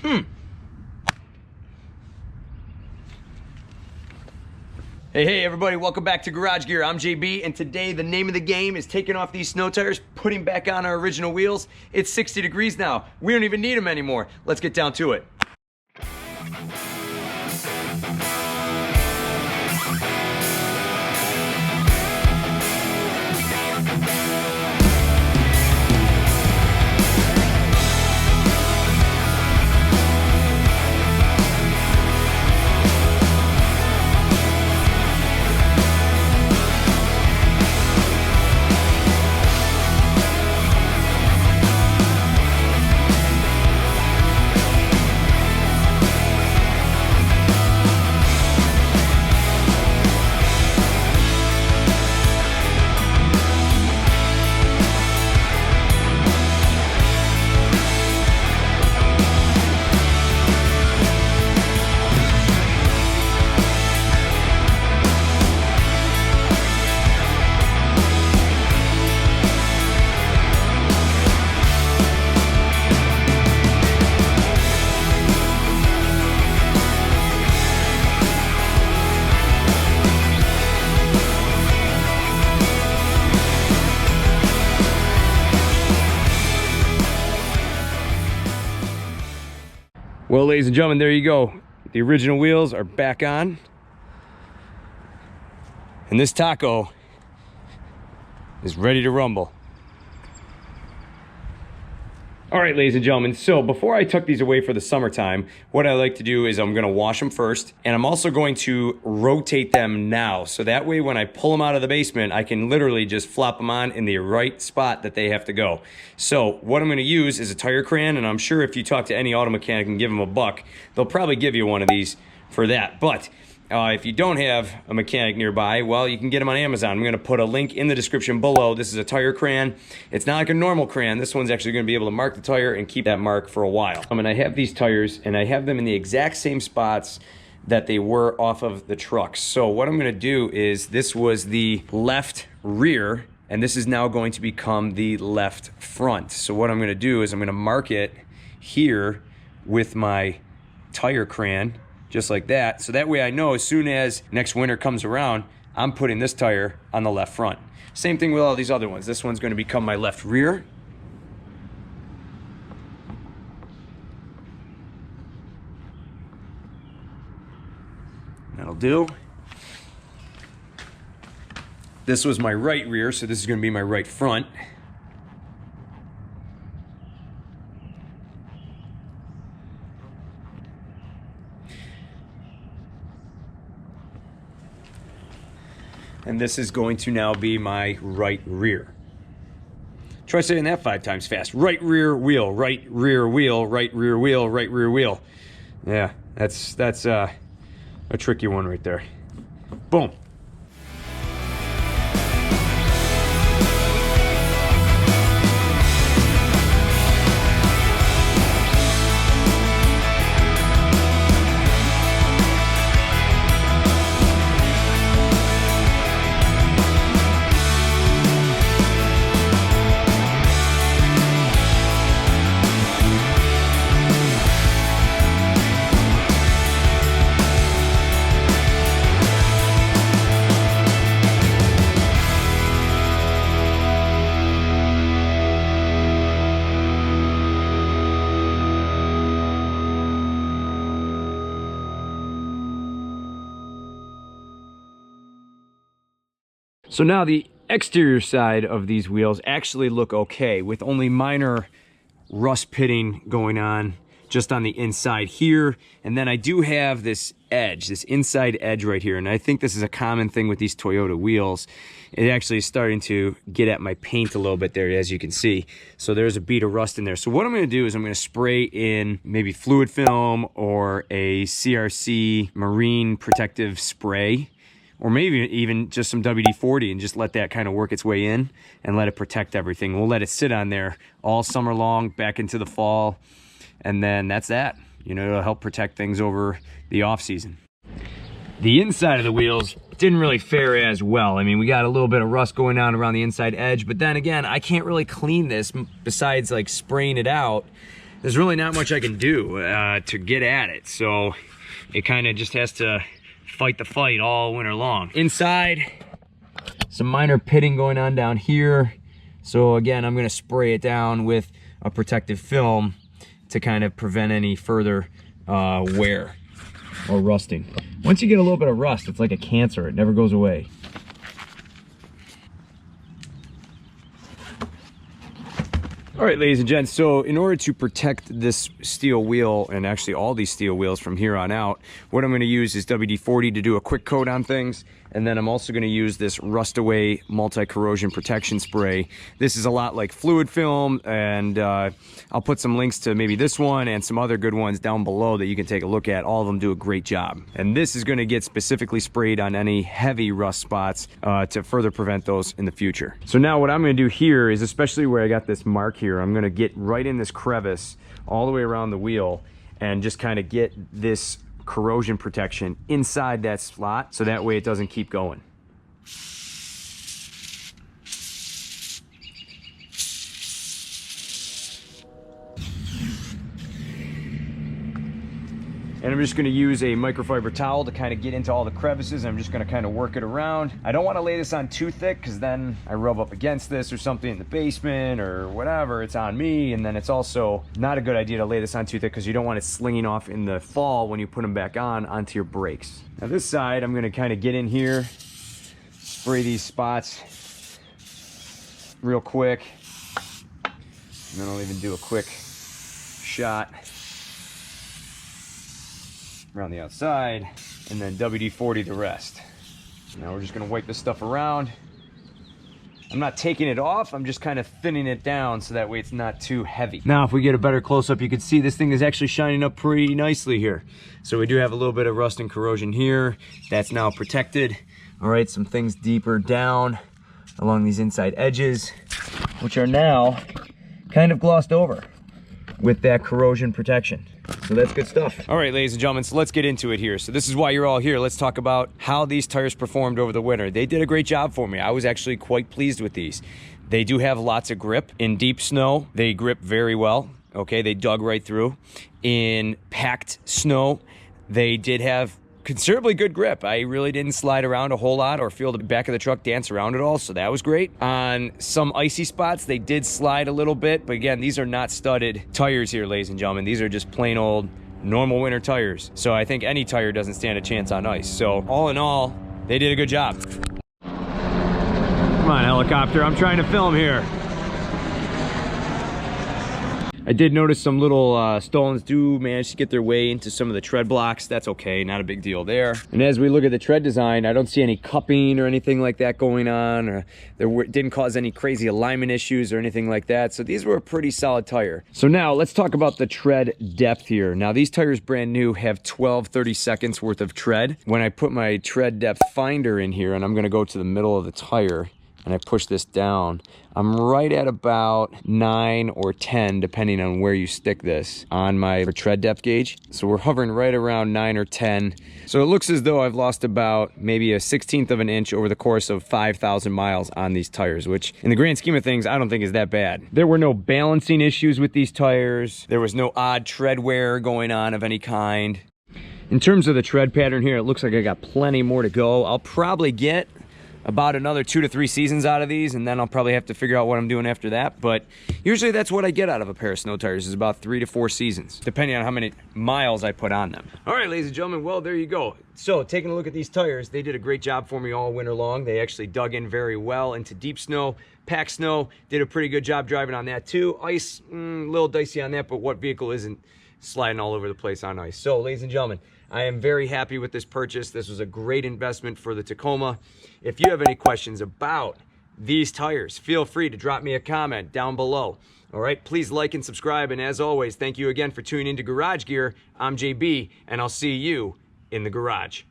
Hey everybody, welcome back to Garage Gear. I'm JB, and today the name of the game is taking off these snow tires, putting back on our original wheels. It's 60 degrees now. We don't even need them anymore. Let's get down to it. Well, ladies and gentlemen, there you go. The original wheels are back on. And this taco is ready to rumble. All right, ladies and gentlemen, so before I tuck these away for the summertime, what I like to do is I'm gonna wash them first, and I'm also going to rotate them now. So that way when I pull them out of the basement, I can literally just flop them on in the right spot that they have to go. So what I'm gonna use is a tire crayon, and I'm sure if you talk to any auto mechanic and give them $1, they'll probably give you one of these for that. But if you don't have a mechanic nearby, well, you can get them on Amazon. I'm going to put a link in the description below. This is a tire crayon. It's not like a normal crayon. This one's actually going to be able to mark the tire and keep that mark for a while. And I have these tires, and I have them in the exact same spots that they were off of the trucks. So what I'm going to do is, this was the left rear, and this is now going to become the left front. So what I'm going to do is I'm going to mark it here with my tire crayon, just like that. So that way I know as soon as next winter comes around, I'm putting this tire on the left front. Same thing with all these other ones. This one's going to become my left rear. That'll do. This was my right rear, so this is going to be my right front. And this is going to now be my right rear. Try saying that 5 times fast. Right rear wheel, right rear wheel, right rear wheel, right rear wheel. Yeah, that's a tricky one right there. Boom. So now the exterior side of these wheels actually look okay, with only minor rust pitting going on just on the inside here. And then I do have this edge, this inside edge right here. And I think this is a common thing with these Toyota wheels. It actually is starting to get at my paint a little bit there, as you can see. So there's a bead of rust in there. So what I'm gonna do is I'm gonna spray in maybe fluid film or a CRC marine protective spray, or maybe even just some WD-40, and just let that kind of work its way in and let it protect everything. We'll let it sit on there all summer long, back into the fall, and then that's that. You know, it'll help protect things over the off season. The inside of the wheels didn't really fare as well. I mean, we got a little bit of rust going on around the inside edge, but then again, I can't really clean this besides like spraying it out. there's really not much I can do to get at it. So it kind of just has to fight the fight all winter long. Inside, some minor pitting going on down here. So again, I'm gonna spray it down with a protective film to kind of prevent any further wear or rusting. Once you get a little bit of rust, it's like a cancer, it never goes away. All right, ladies and gents, so in order to protect this steel wheel, and actually all these steel wheels from here on out, what I'm gonna use is WD-40 to do a quick coat on things, and then I'm also gonna use this Rust Away multi-corrosion protection spray. This is a lot like fluid film, and I'll put some links to maybe this one and some other good ones down below that you can take a look at. All of them do a great job. And this is gonna get specifically sprayed on any heavy rust spots to further prevent those in the future. So now what I'm gonna do here is, especially where I got this mark here, I'm gonna get right in this crevice all the way around the wheel and just kind of get this corrosion protection inside that slot so that way it doesn't keep going. And I'm just gonna use a microfiber towel to kind of get into all the crevices. I'm just gonna kind of work it around. I don't wanna lay this on too thick because then I rub up against this or something in the basement or whatever, it's on me. And then it's also not a good idea to lay this on too thick because you don't want it slinging off in the fall when you put them back on onto your brakes. Now this side, I'm gonna kind of get in here, spray these spots real quick. And then I'll even do a quick shot around the outside, and then WD-40 the rest. Now we're just gonna wipe this stuff around. I'm not taking it off, I'm just kind of thinning it down so that way it's not too heavy. Now if we get a better close-up, you can see this thing is actually shining up pretty nicely here. So we do have a little bit of rust and corrosion here. That's now protected. All right, some things deeper down along these inside edges, which are now kind of glossed over with that corrosion protection. So that's good stuff. All right, ladies and gentlemen, so let's get into it here. So this is why you're all here. Let's talk about how these tires performed over the winter. They did a great job for me. I was actually quite pleased with these. They do have lots of grip. In deep snow, they grip very well. Okay, they dug right through. In packed snow, they did have considerably good grip. I really didn't slide around a whole lot or feel the back of the truck dance around at all, so that was great. On some icy spots, they did slide a little bit, but again, these are not studded tires here, ladies and gentlemen. These are just plain old normal winter tires. So I think any tire doesn't stand a chance on ice. So all in all, they did a good job. Come on, helicopter, I'm trying to film here. I did notice some little stolons do manage to get their way into some of the tread blocks. That's okay, not a big deal there. And as we look at the tread design, I don't see any cupping or anything like that going on, or didn't cause any crazy alignment issues or anything like that. So these were a pretty solid tire. So now let's talk about the tread depth here. Now these tires brand new have 12/32 worth of tread. When I put my tread depth finder in here, and I'm gonna go to the middle of the tire, and I push this down, I'm right at about 9 or 10, depending on where you stick this on my tread depth gauge. So we're hovering right around 9 or 10. So it looks as though I've lost about maybe a 1/16 of an inch over the course of 5,000 miles on these tires, which in the grand scheme of things, I don't think is that bad. There were no balancing issues with these tires. There was no odd tread wear going on of any kind. In terms of the tread pattern here, it looks like I got plenty more to go. I'll probably get about another 2 to 3 seasons out of these, and then I'll probably have to figure out what I'm doing after that. But usually that's what I get out of a pair of snow tires, is about 3 to 4 seasons, depending on how many miles I put on them. All right, ladies and gentlemen, well, there you go. So taking a look at these tires, they did a great job for me all winter long. They actually dug in very well into deep snow, packed snow, did a pretty good job driving on that too. Ice, a little dicey on that, but what vehicle isn't sliding all over the place on ice? So ladies and gentlemen, I am very happy with this purchase. This was a great investment for the Tacoma. If you have any questions about these tires, feel free to drop me a comment down below. All right, please like and subscribe. And as always, thank you again for tuning into Garage Gear. I'm JB, and I'll see you in the garage.